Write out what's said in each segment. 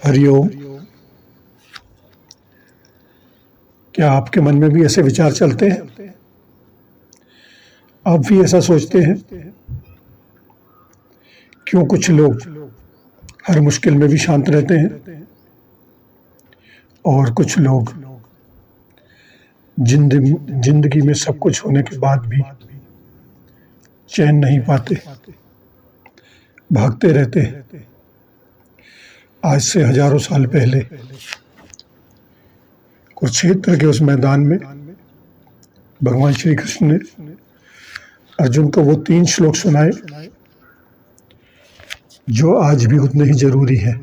हरिओम। क्या आपके मन में भी ऐसे विचार चलते हैं? आप भी ऐसा सोचते हैं? क्यों कुछ लोग हर मुश्किल में भी शांत रहते हैं और कुछ लोग जिंदगी में सब कुछ होने के बाद भी चैन नहीं पाते, भागते रहते हैं। आज से हजारों साल पहले कुरुक्षेत्र के उस मैदान में भगवान श्री कृष्ण ने अर्जुन को वो 3 श्लोक सुनाए जो आज भी उतने ही जरूरी है।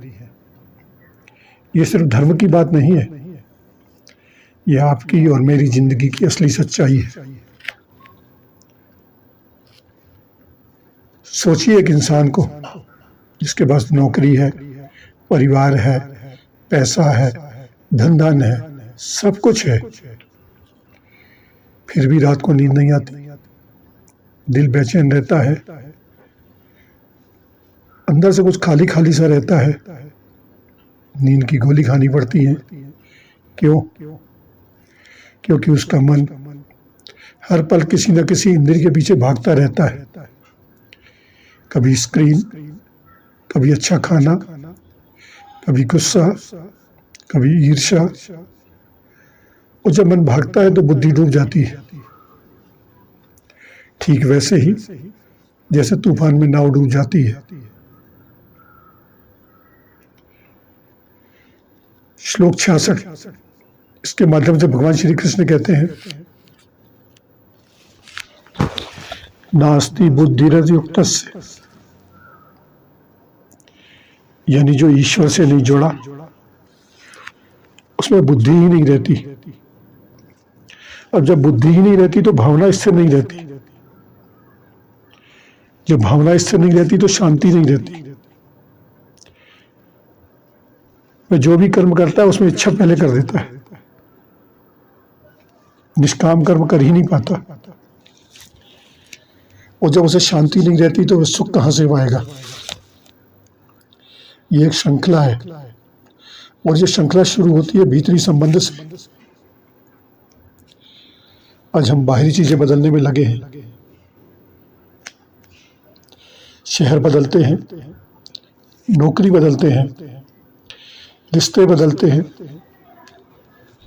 ये सिर्फ धर्म की बात नहीं है, ये आपकी और मेरी जिंदगी की असली सच्चाई है। सोचिए एक इंसान को जिसके पास नौकरी है, परिवार है, पैसा है, धन है, सब कुछ है, फिर भी रात को नींद नहीं आती, दिल बेचैन रहता है, अंदर से कुछ खाली खाली सा रहता है, नींद की गोली खानी पड़ती है। क्यों? क्योंकि उसका मन हर पल किसी न किसी इंद्रिय के पीछे भागता रहता है। कभी स्क्रीन, कभी अच्छा खाना, कभी गुस्सा, कभी ईर्ष्या। और जब मन भागता है तो बुद्धि डूब जाती है, ठीक वैसे ही जैसे तूफान में नाव डूब जाती है। श्लोक 66, इसके माध्यम से भगवान श्री कृष्ण कहते हैं, नास्ति बुद्धिरयुक्तस्य, यानी जो ईश्वर से नहीं जुड़ा उसमें बुद्धि ही नहीं रहती। अब जब बुद्धि ही नहीं रहती तो भावना स्थिर नहीं रहती, जब भावना स्थिर नहीं रहती तो शांति नहीं रहती। वह जो भी कर्म करता है उसमें इच्छा पहले कर देता है, निष्काम कर्म कर ही नहीं पाता। और जब उसे शांति नहीं रहती तो वह सुख कहां से पाएगा? ये एक श्रृंखला है, और ये श्रृंखला शुरू होती है भीतरी संबंध से। आज हम बाहरी चीजें बदलने में लगे हैं, शहर बदलते हैं, नौकरी बदलते हैं, रिश्ते बदलते हैं,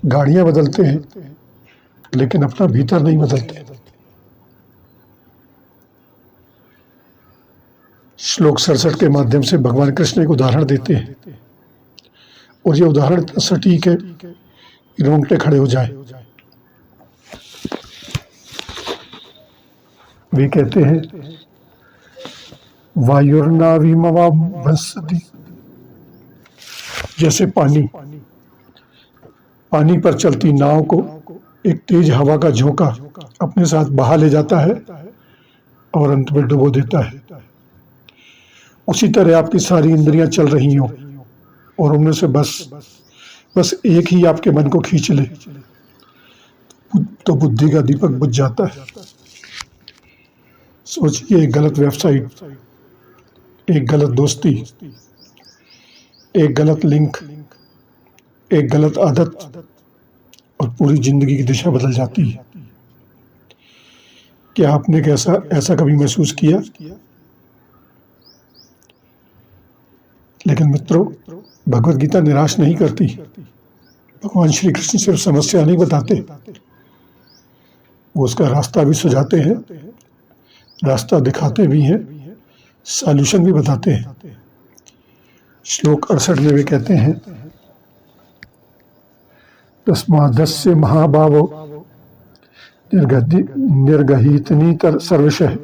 गाड़ियां बदलते हैं, लेकिन अपना भीतर नहीं बदलते। श्लोक 67 के माध्यम से भगवान कृष्ण एक उदाहरण देते हैं, और ये उदाहरण इतना सटीक है कि रोंगटे खड़े हो जाए। वे कहते हैं, वायुर्नाविमवाभ्रंसति, जैसे पानी पर चलती नाव को एक तेज हवा का झोंका अपने साथ बहा ले जाता है और अंत में डुबो देता है। उसी तरह आपकी सारी इंद्रियां चल रही हों और उनमें से बस एक ही आपके मन को खींच ले तो बुद्धि का दीपक बुझ जाता है। सोचिए, एक गलत वेबसाइट, एक गलत दोस्ती, एक गलत लिंक, एक गलत आदत, और पूरी जिंदगी की दिशा बदल जाती है। क्या आपने ऐसा कभी महसूस किया? लेकिन मित्रों, भगवत गीता निराश नहीं करती। भगवान श्री कृष्ण सिर्फ समस्या नहीं बताते, वो उसका रास्ता भी सुझाते हैं, रास्ता दिखाते भी हैं, सॉल्यूशन भी बताते हैं। श्लोक 68 में वे कहते हैं, तस्मादस्य महाभावो निर्गहितनीतर सर्वशः।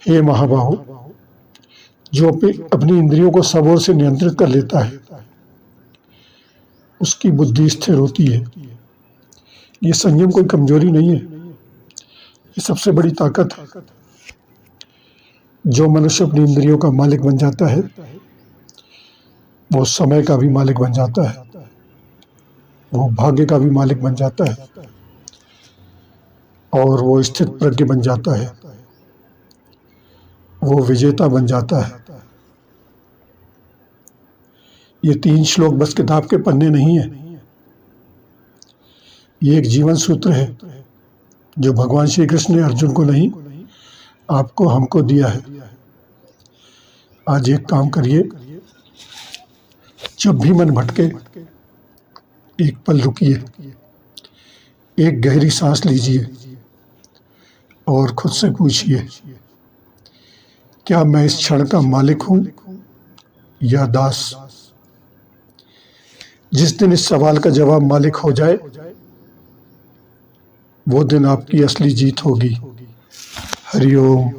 हे महाबाहो, जो अपनी इंद्रियों को सब ओर से नियंत्रित कर लेता है उसकी बुद्धि स्थिर होती है। ये संयम कोई कमजोरी नहीं है, ये सबसे बड़ी ताकत है। जो मनुष्य अपनी इंद्रियों का मालिक बन जाता है वो समय का भी मालिक बन जाता है, वो भाग्य का भी मालिक बन जाता है, और वो स्थित प्रज्ञ बन जाता है, वो विजेता बन जाता है। ये 3 श्लोक बस किताब के पन्ने नहीं है, ये एक जीवन सूत्र है जो भगवान श्री कृष्ण ने अर्जुन को नहीं, आपको हमको दिया है। आज एक काम करिए, जब भी मन भटके एक पल रुकिए, एक गहरी सांस लीजिए और खुद से पूछिए, क्या मैं इस क्षण का मालिक हूं या दास? जिस दिन इस सवाल का जवाब मालिक हो जाए, वो दिन आपकी असली जीत होगी। हरि ओम।